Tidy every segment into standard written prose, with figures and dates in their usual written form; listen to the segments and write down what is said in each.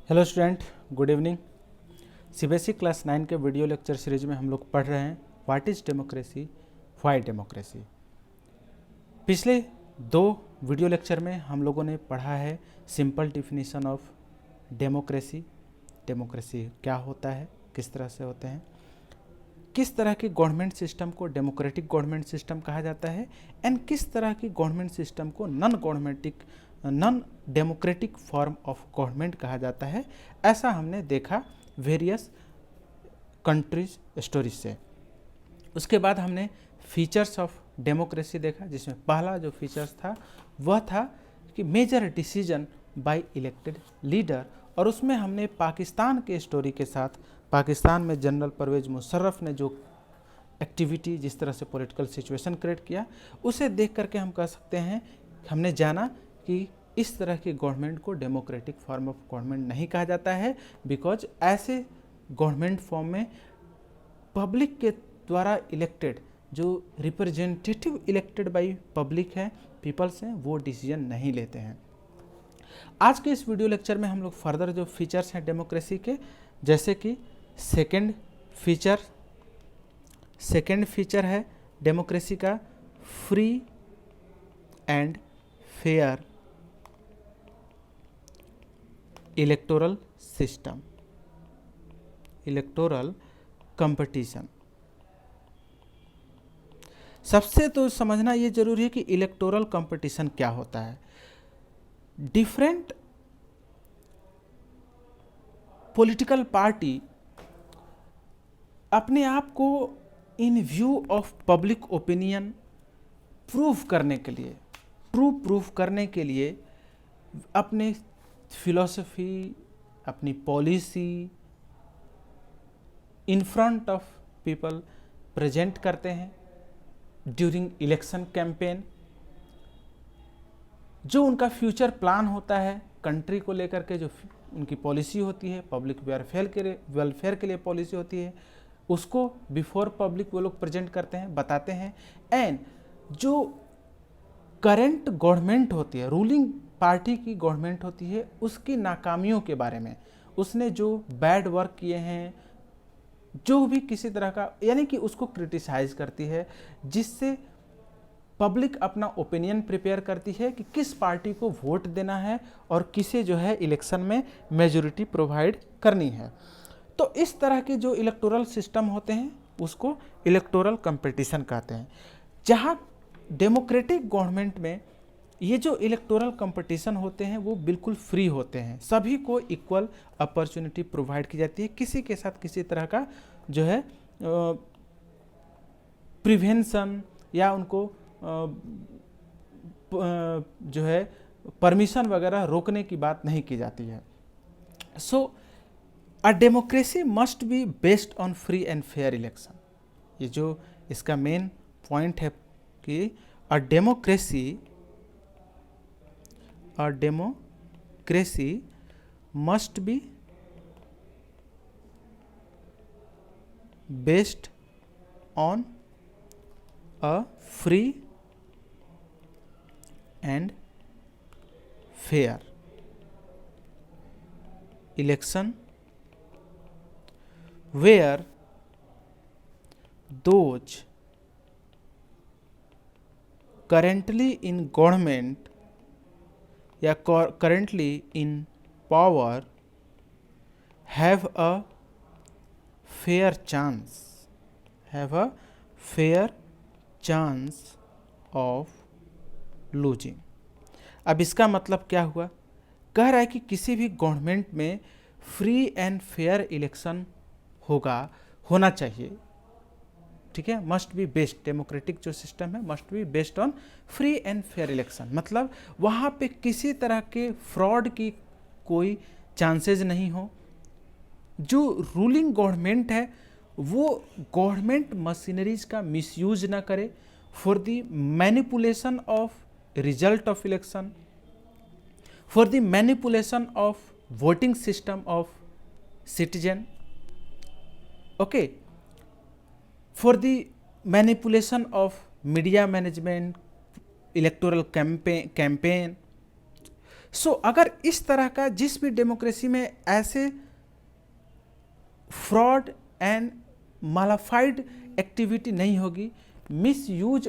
Hello student, good evening. CBSE class 9 के video lecture series में हम लोग पढ़ रहे हैं what is democracy, why democracy. पिछले दो वीडियो लेक्चर में हम लोगों ने पढ़ा है simple definition of democracy. Democracy क्या होता है, किस तरह से होते हैं, किस तरह के गवर्नमेंट सिस्टम को डेमोक्रेटिक गवर्नमेंट सिस्टम कहा जाता है एंड किस तरह की गवर्नमेंट सिस्टम को non democratic form of government कहा जाता है। ऐसा हमने देखा वेरियस कंट्रीज स्टोरीज से। उसके बाद हमने फीचर्स ऑफ डेमोक्रेसी देखा, जिसमें पहला जो फीचर्स था वह था कि major decision by elected leader, और उसमें हमने पाकिस्तान के स्टोरी के साथ पाकिस्तान में जनरल परवेज मुशर्रफ ने जो एक्टिविटी, जिस तरह से पॉलिटिकल सिचुएशन क्रिएट किया, उसे देख करके हम कह सकते हैं, हमने जाना कि इस तरह की गवर्नमेंट को डेमोक्रेटिक फॉर्म ऑफ गवर्नमेंट नहीं कहा जाता है, बिकॉज ऐसे गवर्नमेंट फॉर्म में पब्लिक के द्वारा इलेक्टेड, जो रिप्रेजेंटेटिव इलेक्टेड बाय पब्लिक है, पीपल्स हैं, वो डिसीजन नहीं लेते हैं। आज के इस वीडियो लेक्चर में हम लोग फर्दर जो फीचर्स हैं डेमोक्रेसी के, जैसे कि सेकेंड फीचर है डेमोक्रेसी का free and fair electoral system, electoral competition. सबसे तो समझना ये जरूरी है कि इलेक्टोरल कंपटीशन क्या होता है। डिफरेंट पॉलिटिकल पार्टी अपने आप को इन view of public opinion prove करने के लिए अपने फिलॉसफी, अपनी policy in front of people present करते हैं ड्यूरिंग इलेक्शन कैंपेन। जो उनका फ्यूचर प्लान होता है कंट्री को लेकर के, जो उनकी पॉलिसी होती है, पब्लिक वेलफेयर के लिए पॉलिसी होती है, उसको बिफोर पब्लिक वो लोग प्रेजेंट करते हैं, बताते हैं। एंड जो करंट गवर्नमेंट होती है, रूलिंग पार्टी की गवर्नमेंट होती है, उसकी नाकामियों के बारे में, उसने जो बैड वर्क किए हैं, जो भी किसी तरह का, यानी कि उसको क्रिटिसाइज करती है, जिससे पब्लिक अपना ओपिनियन प्रिपेयर करती है कि किस पार्टी को वोट देना है और किसे जो है इलेक्शन में मेजॉरिटी प्रोवाइड करनी है। तो इस तरह के जो इलेक्टोरल सिस्टम होते हैं उसको इलेक्टोरल कंपटीशन कहते हैं। जहाँ डेमोक्रेटिक गवर्नमेंट में ये जो इलेक्टोरल कंपटीशन होते हैं वो बिल्कुल फ्री होते हैं, सभी को इक्वल अपॉर्चुनिटी प्रोवाइड की जाती है, किसी के साथ किसी तरह का जो है प्रिवेंशन या उनको जो है परमिशन वगैरह रोकने की बात नहीं की जाती है। So a democracy must be based on free and fair election. ये जो इसका मेन पॉइंट है कि a democracy must be based on a free and fair election where those currently in government या currently in power have a fair chance of losing. अब इसका मतलब क्या हुआ? कह रहा है कि किसी भी गवर्नमेंट में फ्री एंड फेयर इलेक्शन होना चाहिए, ठीक है। मस्ट बी बेस्ड, डेमोक्रेटिक जो सिस्टम है must be based on free and fair election, मतलब वहाँ पे किसी तरह के फ्रॉड की कोई चांसेस नहीं हो। जो रूलिंग गवर्नमेंट है वो गवर्नमेंट मशीनरीज का मिसयूज ना करे for the manipulation of result of election, for the manipulation of voting system of citizen, okay, for the manipulation of media management, electoral campaign. सो अगर इस तरह का जिस भी डेमोक्रेसी में ऐसे फ्रॉड एंड मालाफाइड एक्टिविटी नहीं होगी, मिसयूज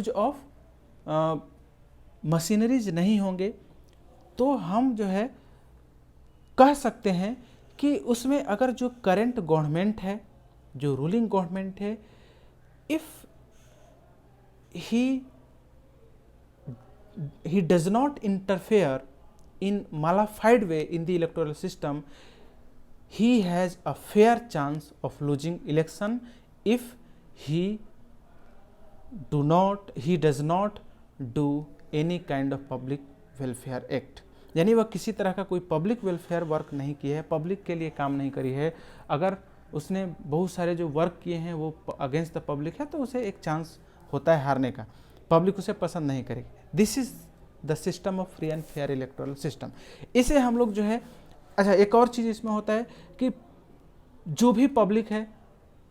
ऑफ मशीनरीज नहीं होंगे, तो हम जो है कह सकते हैं कि उसमें अगर जो करंट गवर्नमेंट है, जो रूलिंग गवर्नमेंट है, if he does not interfere in malified way in the electoral system, he has a fair chance of losing election if he does not do any kind of public welfare act। यानी वह किसी तरह का कोई public welfare work नहीं किया है, public के लिए काम नहीं करी है। अगर उसने बहुत सारे जो वर्क किए हैं वो अगेंस्ट द पब्लिक है, तो उसे एक चांस होता है हारने का, पब्लिक उसे पसंद नहीं करेगी। This is the system of free and fair electoral system. इसे हम लोग जो है, अच्छा एक और चीज़ इसमें होता है कि जो भी पब्लिक है,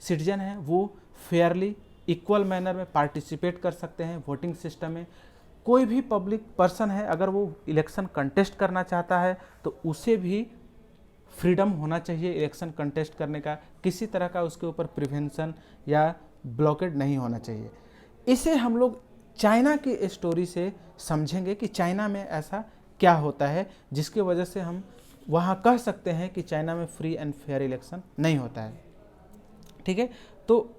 सिटीजन है, वो फेयरली इक्वल मैनर में पार्टिसिपेट कर सकते हैं वोटिंग सिस्टम में। कोई भी पब्लिक पर्सन है, अगर वो इलेक्शन कंटेस्ट करना चाहता है तो उसे भी फ्रीडम होना चाहिए इलेक्शन कंटेस्ट करने का, किसी तरह का उसके ऊपर प्रिवेंशन या ब्लॉकेड नहीं होना चाहिए। इसे हम लोग चाइना की स्टोरी से समझेंगे कि चाइना में ऐसा क्या होता है जिसकी वजह से हम वहाँ कह सकते हैं कि चाइना में फ्री एंड फेयर इलेक्शन नहीं होता है। ठीक है, तो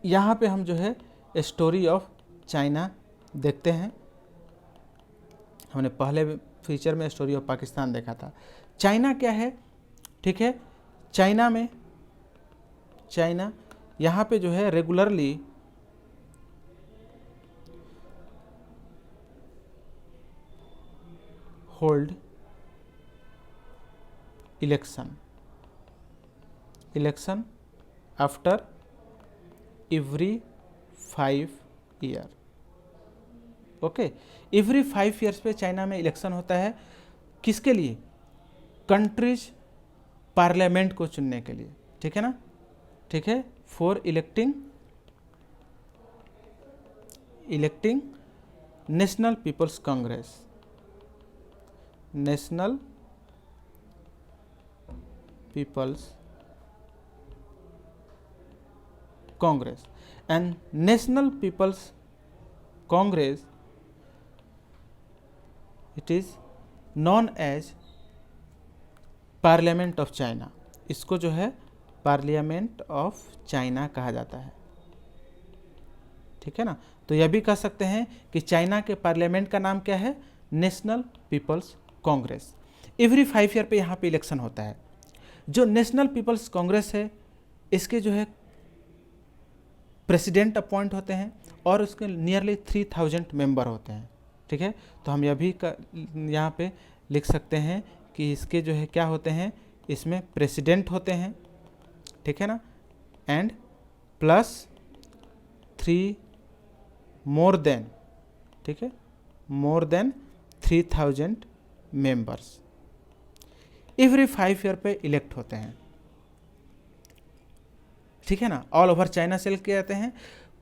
यहाँ पे हम जो है स्टोरी ऑफ चाइना देखते हैं। हमने पहले फीचर में स्टोरी ऑफ पाकिस्तान देखा था। चाइना क्या है, ठीक है, चाइना यहाँ पे जो है regularly hold election after every 5 year. Okay, every 5 years पे चाइना में इलेक्शन होता है। किसके लिए? कंट्रीज पार्लियामेंट को चुनने के लिए, ठीक है ना, ठीक है, for electing National People's Congress, National People's Congress and National People's Congress, it is known as parliament of China. इसको जो है पार्लियामेंट ऑफ चाइना कहा जाता है, ठीक है ना। तो यह भी कह सकते हैं कि चाइना के पार्लियामेंट का नाम क्या है? National People's Congress. Every 5 year पे यहाँ पे इलेक्शन होता है। जो नेशनल पीपल्स कांग्रेस है, इसके जो है प्रेसिडेंट अपॉइंट होते हैं और उसके नियरली 3000 मेंबर होते हैं, ठीक है। तो हम यह भी यहाँ पे लिख सकते हैं कि इसके जो है क्या होते हैं, इसमें प्रेसिडेंट होते हैं, ठीक है ना, एंड प्लस 3 मोर देन, ठीक है, more than 3000 members every 5 year पे इलेक्ट होते हैं, ठीक है ना। ऑल ओवर चाइना सेलेक्ट किए जाते हैं।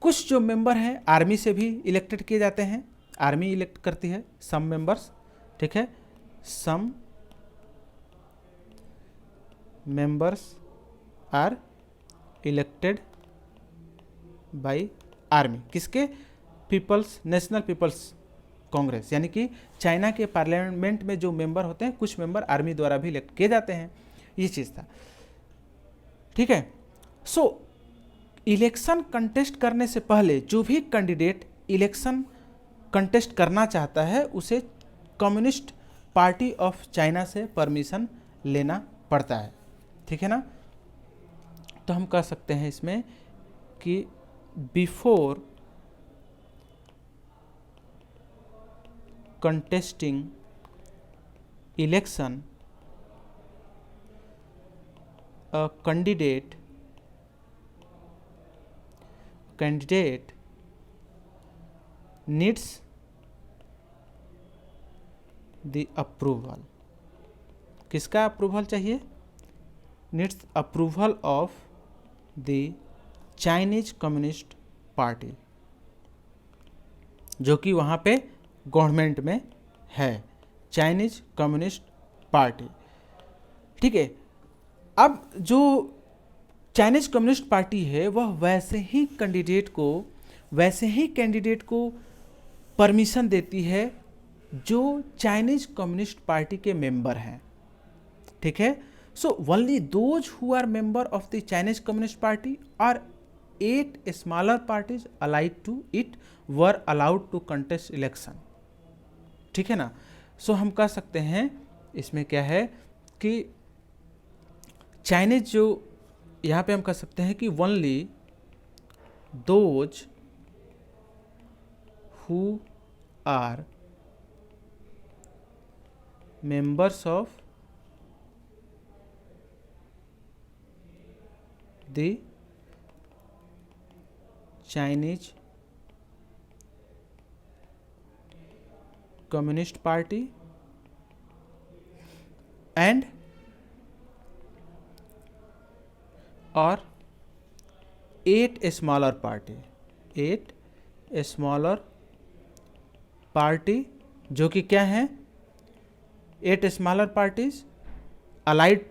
कुछ जो मेंबर हैं आर्मी से भी इलेक्टेड किए जाते हैं, आर्मी इलेक्ट करती है सम मेंबर्स, ठीक है, some members are elected by army. किसके? पीपल्स, नेशनल पीपल्स कांग्रेस, यानी कि चाइना के पार्लियामेंट में जो मेंबर होते हैं, कुछ मेंबर आर्मी द्वारा भी इलेक्ट किए जाते हैं। ये चीज़ था, ठीक है। सो इलेक्शन कंटेस्ट करने से पहले जो भी कैंडिडेट इलेक्शन कंटेस्ट करना चाहता है उसे कम्युनिस्ट पार्टी ऑफ चाइना से परमिशन लेना पड़ता है, ठीक है ना। तो हम कह सकते हैं इसमें कि before contesting election, a candidate needs the approval। किसका अप्रूवल चाहिए? Needs approval of the Chinese Communist party, जो कि वहाँ पे गवर्नमेंट में है, चाइनीज कम्युनिस्ट पार्टी। ठीक है, अब जो चाइनीज कम्युनिस्ट पार्टी है वह वैसे ही कैंडिडेट को परमिशन देती है जो चाइनीज कम्युनिस्ट पार्टी के मेंबर हैं। ठीक है, so only those who are member of the Chinese Communist Party और 8 smaller parties allied to it were allowed to contest election. ठीक है ना, सो हम कह सकते हैं इसमें क्या है कि चाइनीज जो यहाँ पे हम कह सकते हैं कि only those who are members of the Chinese Communist Party and or 8 smaller party जो कि क्या है, 8 smaller parties allied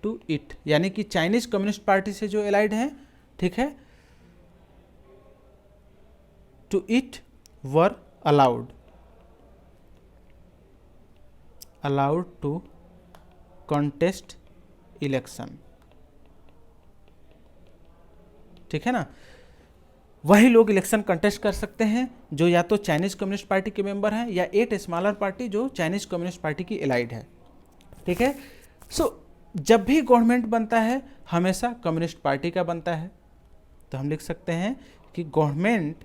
to it, यानी कि चाइनीज कम्युनिस्ट पार्टी से जो अलाइड हैं, ठीक है, to it were allowed to contest election. ठीक है ना, वही लोग इलेक्शन कंटेस्ट कर सकते हैं जो या तो चाइनीज कम्युनिस्ट पार्टी के मेंबर हैं या 8 स्मॉलर पार्टी जो चाइनीज कम्युनिस्ट पार्टी की एलाइड है। ठीक है, सो जब भी गवर्नमेंट बनता है हमेशा कम्युनिस्ट पार्टी का बनता है, तो हम लिख सकते हैं कि government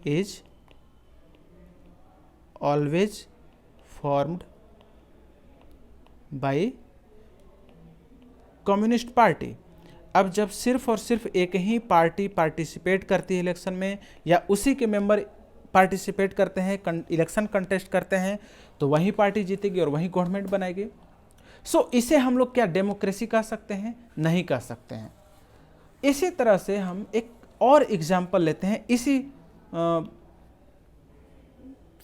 is always formed by communist party. अब जब सिर्फ और सिर्फ एक ही पार्टी पार्टिसिपेट करती है इलेक्शन में या उसी के मेंबर पार्टिसिपेट करते हैं, इलेक्शन कंटेस्ट करते हैं, तो वही पार्टी जीतेगी और वही गवर्नमेंट बनाएगी। सो इसे हम लोग क्या डेमोक्रेसी कह सकते हैं? नहीं कह सकते हैं। इसी तरह से हम एक और एग्जाम्पल लेते हैं इसी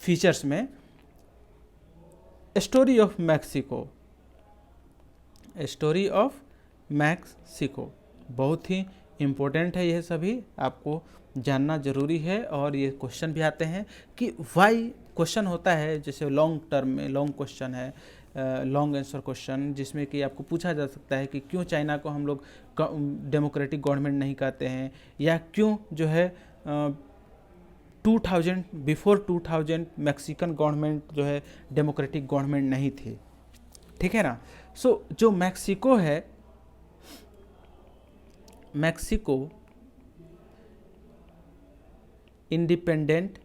फीचर्स में, story of Mexico. Story of Mexico बहुत ही इम्पोर्टेंट है, यह सभी आपको जानना जरूरी है। और ये क्वेश्चन भी आते हैं कि वाई क्वेश्चन होता है, जैसे लॉन्ग टर्म में लॉन्ग क्वेश्चन है, लॉन्ग आंसर क्वेश्चन, जिसमें कि आपको पूछा जा सकता है कि क्यों चाइना को हम लोग डेमोक्रेटिक गवर्नमेंट नहीं कहते हैं, या क्यों जो है 2000 मैक्सिकन गवर्नमेंट जो है डेमोक्रेटिक गवर्नमेंट नहीं थी। ठीक है ना। सो जो मैक्सिको है, मैक्सिको इंडिपेंडेंट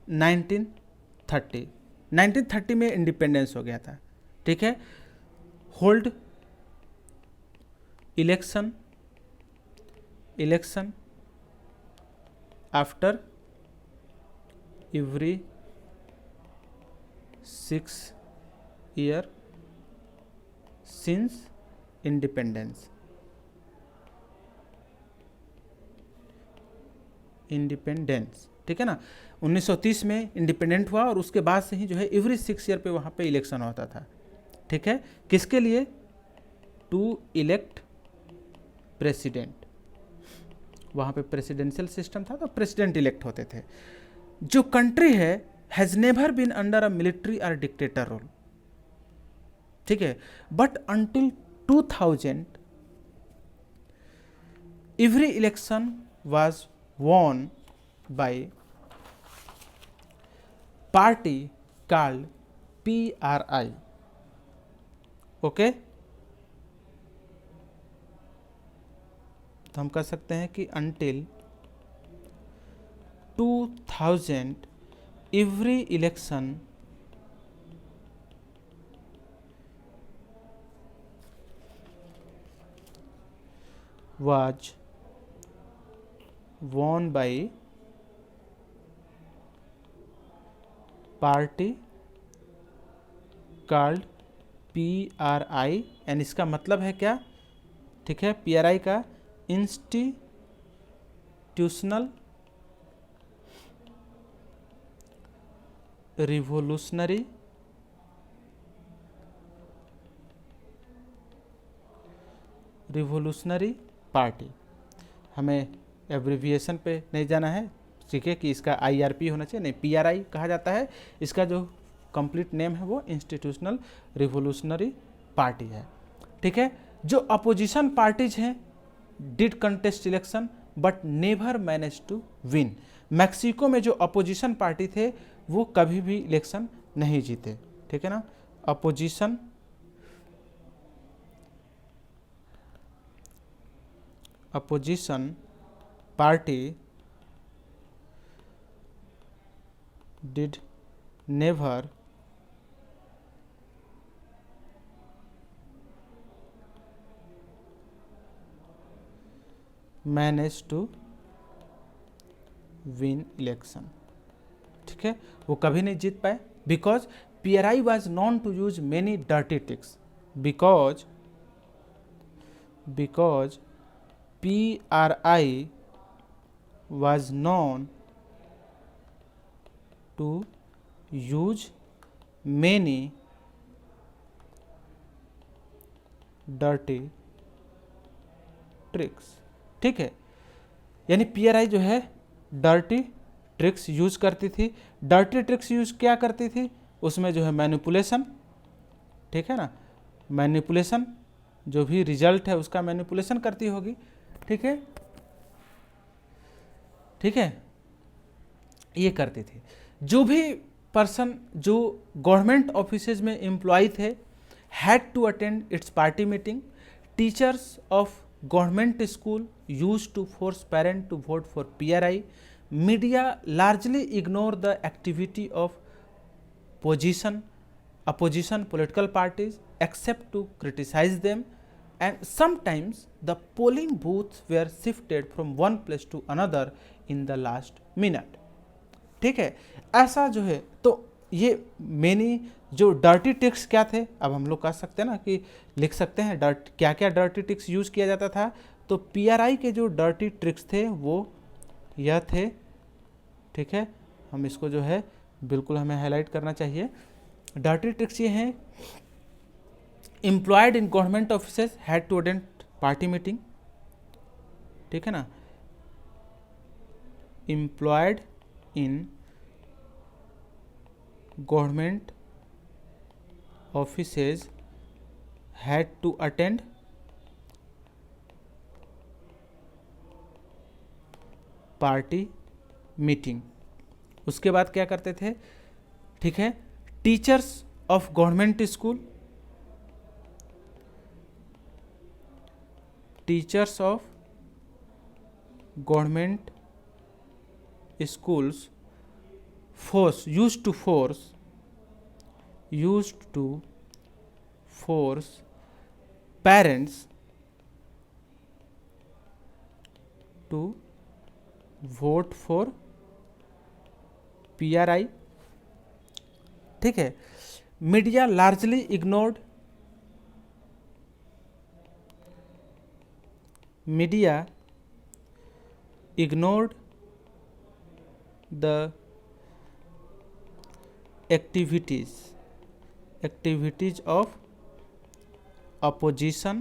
नाइनटीन 1930 में इंडिपेंडेंस हो गया था। ठीक है। Hold election after every 6 year since independence। ठीक है ना। 1930 में इंडिपेंडेंट हुआ और उसके बाद से ही जो है एवरी 6 ईयर पे वहाँ पे इलेक्शन होता था। ठीक है। किसके लिए? To elect president. वहाँ पे प्रेसिडेंशियल सिस्टम था तो प्रेसिडेंट इलेक्ट होते थे। जो कंट्री है has never been under a military और डिक्टेटर रूल। ठीक है। But until 2000 every election was won by party called PRI। Okay, तो हम कह सकते हैं कि until 2000 every election was won by party called PRI, and इसका मतलब है क्या, ठीक है, PRI का इंस्टीट्यूशनल रिवोल्यूशनरी पार्टी। हमें एब्रिविएशन पे नहीं जाना है, ठीक है, कि इसका IRP होना चाहिए, नहीं, PRI कहा जाता है। इसका जो कंप्लीट नेम है वो इंस्टीट्यूशनल रिवोल्यूशनरी पार्टी है, ठीक है। जो अपोजिशन पार्टीज हैं did contest election but never manage to win. Mexico में जो अपोजिशन पार्टी थे वो कभी भी इलेक्शन नहीं जीते, ठीक है ना। Opposition party did never manage to win election, ठीक है, वो कभी नहीं जीत पाए। Because PRI was known to use many dirty tricks, because PRI was known to use many dirty tricks, ठीक है। यानी PRI जो है डर्टी ट्रिक्स यूज करती थी। डर्टी ट्रिक्स यूज क्या करती थी, उसमें जो है मैनिपुलेशन, ठीक है ना, मैनिपुलेशन, जो भी रिजल्ट है उसका मैनिपुलेशन करती होगी, ठीक है, ठीक है, ये करती थी। जो भी पर्सन जो गवर्नमेंट ऑफिसेज में एम्प्लॉय थे had to attend its party meeting. Teachers of government school use to force parent to vote for PRI। Media largely ignore the activity of opposition political parties except to criticize them, and sometimes the polling booths were shifted from one place to another in the last minute, ठीक है। ऐसा जो है, तो ये many जो dirty tricks क्या थे, अब हम लोग कह सकते हैं ना कि लिख सकते हैं क्या क्या डर्टी ट्रिक्स यूज किया जाता था। तो PRI के जो डर्टी ट्रिक्स थे वो यह थे, ठीक है, हम इसको जो है बिल्कुल हमें हाईलाइट करना चाहिए। डर्टी ट्रिक्स ये हैं, employed in government offices had to attend party meeting, ठीक है ना, employed in government offices had to attend party meeting. उसके बाद क्या करते थे, ठीक है, teachers of government school, teachers of government schools used to force parents to vote for PRI, ठीक है। Media largely ignored the activities of opposition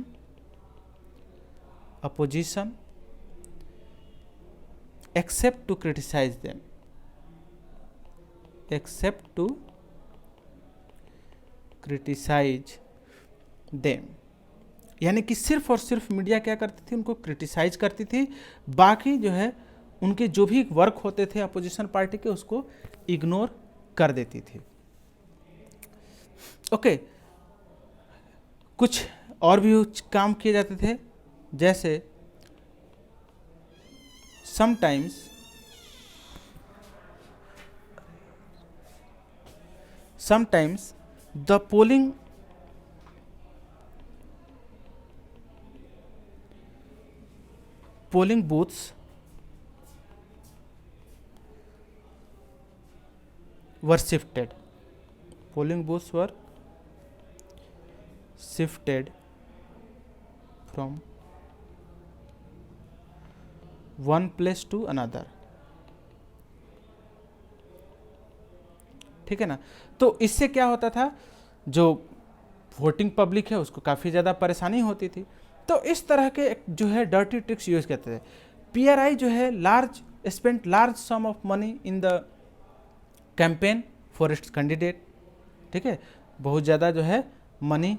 except to criticize them, यानी कि सिर्फ और सिर्फ मीडिया क्या करती थी, उनको क्रिटिसाइज करती थी, बाकी जो है उनके जो भी वर्क होते थे अपोजिशन पार्टी के उसको इग्नोर कर देती थी। ओके, कुछ और भी काम किए जाते थे, जैसे sometimes the polling booths were shifted, polling booths were shifted from one place to another। ठीक है ना। तो इससे क्या होता था, जो वोटिंग पब्लिक है उसको काफ़ी ज़्यादा परेशानी होती थी। तो इस तरह के जो है डर्टी ट्रिक्स यूज़ करते थे। PRI जो है spent large some of money in the campaign for its candidate. ठीक है, बहुत ज़्यादा जो है मनी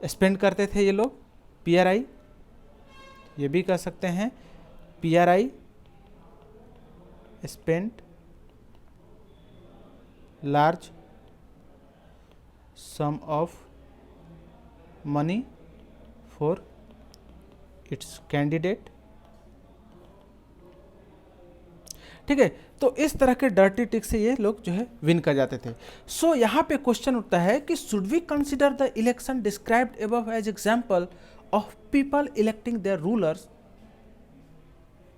स्पेंड करते थे ये लोग। PRI ये भी कह सकते हैं, PRI spent large some of money for its candidate. ठीक है, तो इस तरह के डर्टी ट्रिक से ये लोग जो है विन कर जाते थे। सो यहाँ पे क्वेश्चन उठता है कि should we consider the election described above as example of people electing their rulers.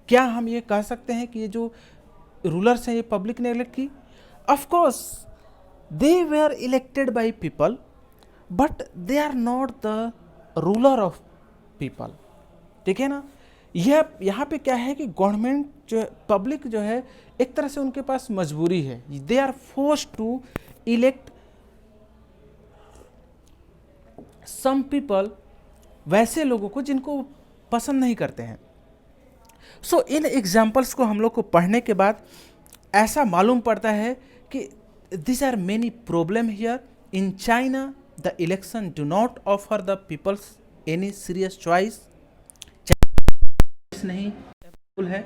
क्या हम ये कह सकते हैं कि ये जो रूलर्स हैं ये पब्लिक ने इलेक्ट की? Of course they were elected by people but they are not the ruler of people. ठीक है ना। यह यहाँ पे क्या है कि गवर्नमेंट जो है, पब्लिक जो है, एक तरह से उनके पास मजबूरी है। They are force to elect some people, वैसे लोगों को जिनको पसंद नहीं करते हैं। सो इन एग्जाम्पल्स को हम लोग को पढ़ने के बाद ऐसा मालूम पड़ता है कि this are many problem here. In China the election do not offer the peoples any serious choice. नहीं है